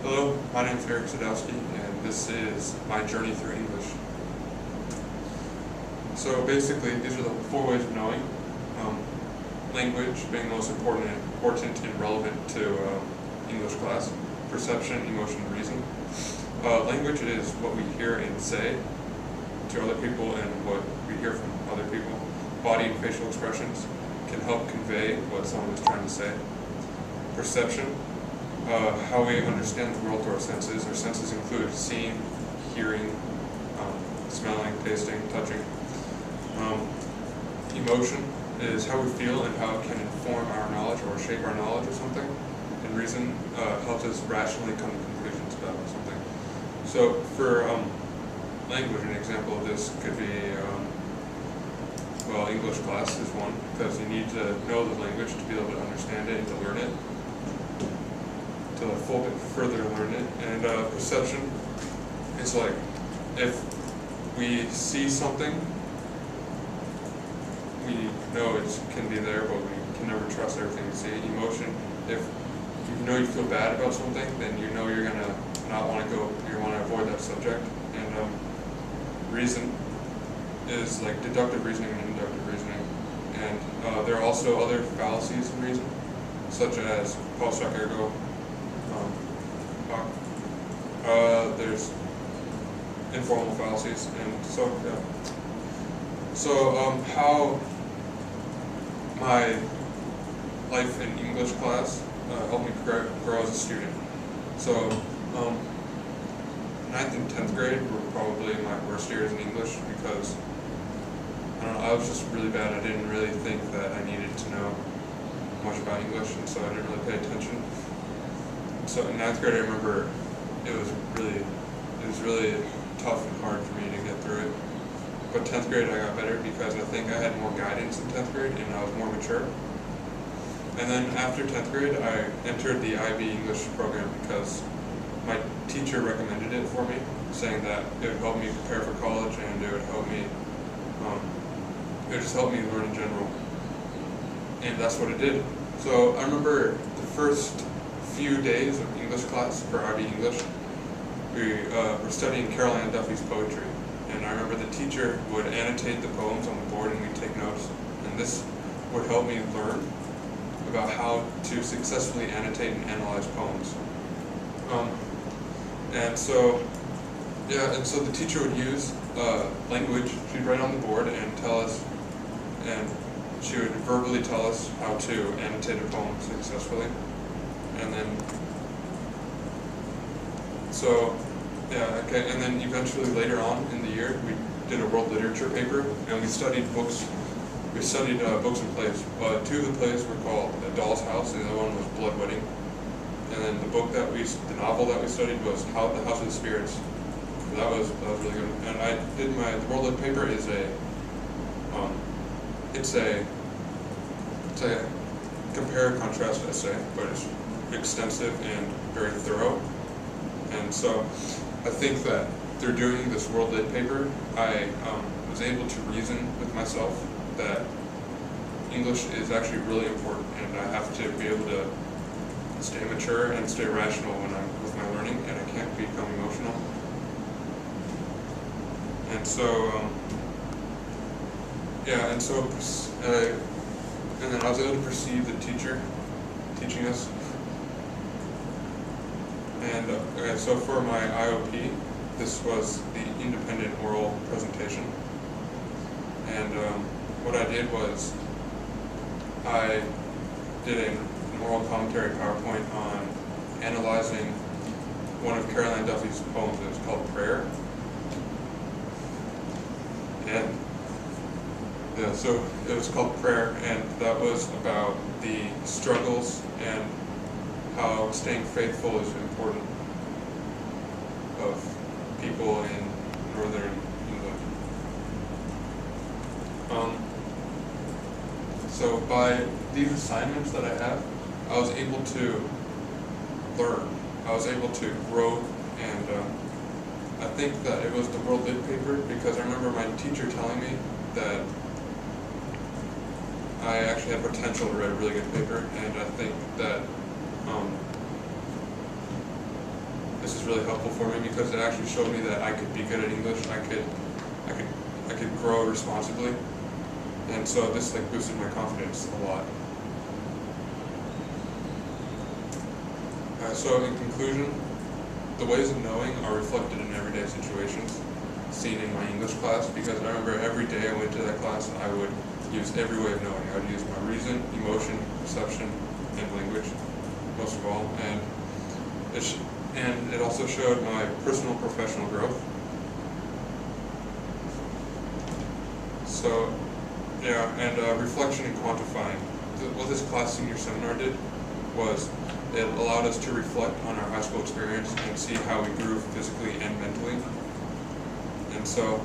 Hello, my name is Eric Sadowski, and this is my journey through English. So basically, these are the 4 ways of knowing. Language being the most important and relevant to English class. Perception, emotion, and reason. Language is what we hear and say to other people and what we hear from other people. Body and facial expressions can help convey what someone is trying to say. Perception, how we understand the world through our senses. Our senses include seeing, hearing, smelling, tasting, touching. Emotion is how we feel and how it can inform our knowledge or shape our knowledge of something. And reason helps us rationally come to conclusions about something. So for language, an example of this could be, English class is one, because you need to know the language to be able to understand it and to learn it, to further learn it. And perception is like, if we see something, we know it can be there, but we can never trust everything we see. Emotion, if you know you feel bad about something, then you know you're gonna not want to go, you want to avoid that subject. And reason is like deductive reasoning and inductive reasoning. And there are also other fallacies in reason, such as post hoc ergo. There's informal fallacies, and so yeah. So how my life in English class helped me grow as a student. So 9th and 10th grade were probably my worst years in English because I was just really bad. I didn't really think that I needed to know much about English, and so I didn't really pay attention. So in 9th grade, I remember it was really tough and hard for me to get through it. But 10th grade I got better because I think I had more guidance in 10th grade and I was more mature. And then after 10th grade I entered the IB English program because my teacher recommended it for me, saying that it would help me prepare for college and it would help me, it would just help me learn in general. And that's what it did. So I remember the first few days of English class for IB English, we were studying Caroline Duffy's poetry. And I remember the teacher would annotate the poems on the board and we'd take notes. And this would help me learn about how to successfully annotate and analyze poems. And so the teacher would use language. She'd write on the board and tell us, and she would verbally tell us how to annotate a poem successfully. And then, and then eventually later on in the year, we did a world literature paper, and we studied books. We studied books and plays. 2 of the plays were called A Doll's House, and the other one was Blood Wedding. And then the novel that we studied was The House of the Spirits. That was really good. And I did the world lit paper is it's a compare and contrast essay, but it's extensive and very thorough. And so I think that through doing this world lit paper, I was able to reason with myself that English is actually really important, and I have to be able to stay mature and stay rational when I'm with my learning, and I can't become emotional. And so, and then I was able to perceive the teacher teaching us. And so for my IOP, this was the independent oral presentation. And what I did was I did an oral commentary PowerPoint on analyzing one of Caroline Duffy's poems. It was called Prayer. And so it was called Prayer, and that was about the struggles and how staying faithful is important of people in northern England. So by these assignments that I have, I was able to learn. I was able to grow, and I think that it was the world lit paper, because I remember my teacher telling me that I actually had potential to write a really good paper, and I think that this is really helpful for me because it actually showed me that I could be good at English. I could grow responsibly, and so this like boosted my confidence a lot. So in conclusion, the ways of knowing are reflected in everyday situations, seen in my English class, because I remember every day I went to that class, I would use every way of knowing. I would use my reason, emotion, perception, and language, most of all, and it also showed my personal and professional growth. So, yeah, and reflection and quantifying. What this class senior seminar did was it allowed us to reflect on our high school experience and see how we grew physically and mentally. And so